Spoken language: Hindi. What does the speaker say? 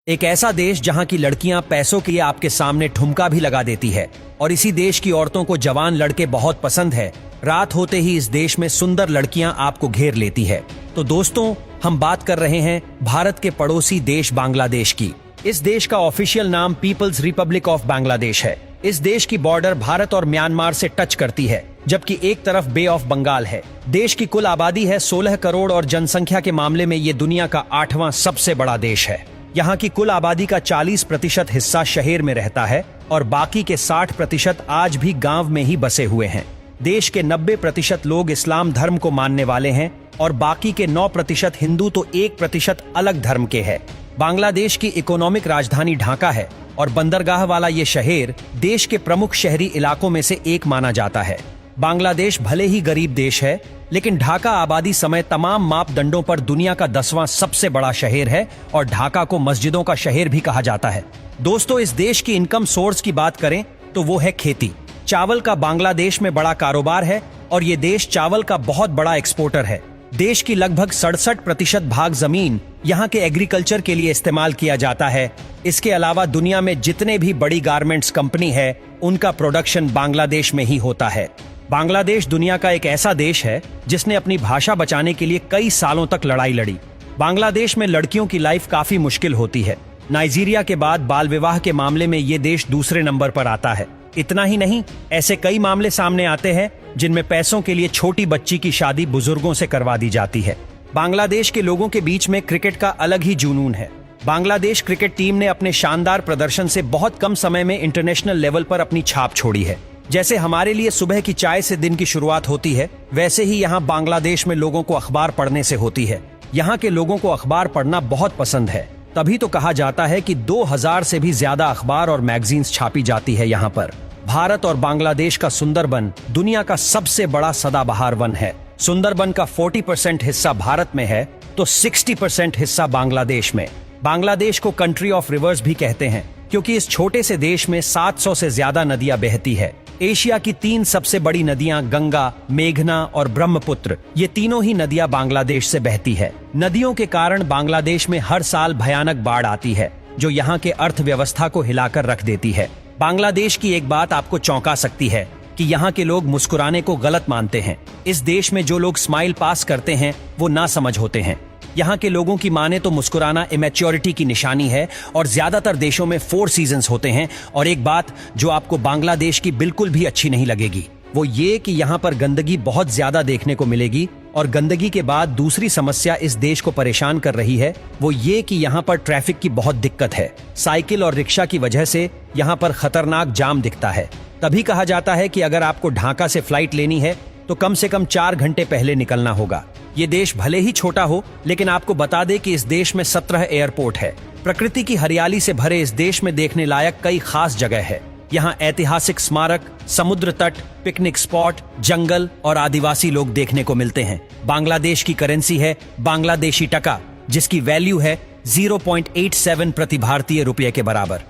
एक ऐसा देश जहां की लड़कियां पैसों के लिए आपके सामने ठुमका भी लगा देती है और इसी देश की औरतों को जवान लड़के बहुत पसंद है। रात होते ही इस देश में सुंदर लड़कियां आपको घेर लेती है। तो दोस्तों, हम बात कर रहे हैं भारत के पड़ोसी देश बांग्लादेश की। इस देश का ऑफिशियल नाम पीपल्स रिपब्लिक ऑफ बांग्लादेश है। इस देश की बॉर्डर भारत और म्यांमार से टच करती है, जबकि एक तरफ बे ऑफ बंगाल है। देश की कुल आबादी है 16 करोड़ और जनसंख्या के मामले में ये दुनिया का 8वां सबसे बड़ा देश है। यहाँ की कुल आबादी का 40% हिस्सा शहर में रहता है और बाकी के 60% आज भी गांव में ही बसे हुए हैं। देश के 90% लोग इस्लाम धर्म को मानने वाले हैं और बाकी के 9% हिंदू तो 1% अलग धर्म के हैं। बांग्लादेश की इकोनॉमिक राजधानी ढाका है और बंदरगाह वाला ये शहर देश के प्रमुख शहरी इलाकों में से एक माना जाता है। बांग्लादेश भले ही गरीब देश है, लेकिन ढाका आबादी समय तमाम मापदंडों पर दुनिया का 10वां सबसे बड़ा शहर है और ढाका को मस्जिदों का शहर भी कहा जाता है। दोस्तों, इस देश की इनकम सोर्स की बात करें तो वो है खेती। चावल का बांग्लादेश में बड़ा कारोबार है और ये देश चावल का बहुत बड़ा एक्सपोर्टर है। देश की लगभग 67% भाग जमीन यहाँ के एग्रीकल्चर के लिए इस्तेमाल किया जाता है। इसके अलावा दुनिया में जितने भी बड़ी गारमेंट्स कंपनी है, उनका प्रोडक्शन बांग्लादेश में ही होता है। बांग्लादेश दुनिया का एक ऐसा देश है जिसने अपनी भाषा बचाने के लिए कई सालों तक लड़ाई लड़ी। बांग्लादेश में लड़कियों की लाइफ काफी मुश्किल होती है। नाइजीरिया के बाद बाल विवाह के मामले में ये देश दूसरे नंबर पर आता है। इतना ही नहीं, ऐसे कई मामले सामने आते हैं जिनमें पैसों के लिए छोटी बच्ची की शादी बुजुर्गों से करवा दी जाती है। बांग्लादेश के लोगों के बीच में क्रिकेट का अलग ही जुनून है। बांग्लादेश क्रिकेट टीम ने अपने शानदार प्रदर्शन से बहुत कम समय में इंटरनेशनल लेवल पर अपनी छाप छोड़ी है। जैसे हमारे लिए सुबह की चाय से दिन की शुरुआत होती है, वैसे ही यहाँ बांग्लादेश में लोगों को अखबार पढ़ने से होती है। यहाँ के लोगों को अखबार पढ़ना बहुत पसंद है, तभी तो कहा जाता है कि 2000 से भी ज्यादा अखबार और मैगजीन्स छापी जाती है यहाँ पर। भारत और बांग्लादेश का सुंदरबन दुनिया का सबसे बड़ा सदाबहार वन है। सुंदरबन का 40% हिस्सा भारत में है तो 60% हिस्सा बांग्लादेश में। बांग्लादेश को कंट्री ऑफ रिवर्स भी कहते हैं, क्योंकि इस छोटे से देश में 700 से ज्यादा नदियां बहती है। एशिया की 3 सबसे बड़ी नदियां गंगा, मेघना और ब्रह्मपुत्र, ये तीनों ही नदियां बांग्लादेश से बहती है। नदियों के कारण बांग्लादेश में हर साल भयानक बाढ़ आती है, जो यहाँ के अर्थव्यवस्था को हिलाकर रख देती है। बांग्लादेश की एक बात आपको चौंका सकती है कि यहाँ के लोग मुस्कुराने को गलत मानते हैं। इस देश में जो लोग स्माइल पास करते हैं वो ना समझ होते हैं। यहाँ के लोगों की माने तो मुस्कुराना इमैच्योरिटी की निशानी है और ज्यादातर देशों में 4 सीजन्स होते हैं। और एक बात जो आपको बांग्लादेश की बिल्कुल भी अच्छी नहीं लगेगी, वो ये कि यहाँ पर गंदगी बहुत ज्यादा देखने को मिलेगी। और गंदगी के बाद दूसरी समस्या इस देश को परेशान कर रही है, वो ये कि यहाँ पर ट्रैफिक की बहुत दिक्कत है। साइकिल और रिक्शा की वजह से यहाँ पर खतरनाक जाम दिखता है। तभी कहा जाता है कि अगर आपको ढाका से फ्लाइट लेनी है तो कम से कम 4 घंटे पहले निकलना होगा। ये देश भले ही छोटा हो, लेकिन आपको बता दे कि इस देश में 17 एयरपोर्ट है। प्रकृति की हरियाली से भरे इस देश में देखने लायक कई खास जगह है। यहाँ ऐतिहासिक स्मारक, समुद्र तट, पिकनिक स्पॉट, जंगल और आदिवासी लोग देखने को मिलते हैं। बांग्लादेश की करेंसी है बांग्लादेशी टका, जिसकी वैल्यू है 0.87 प्रति भारतीय रुपये के बराबर।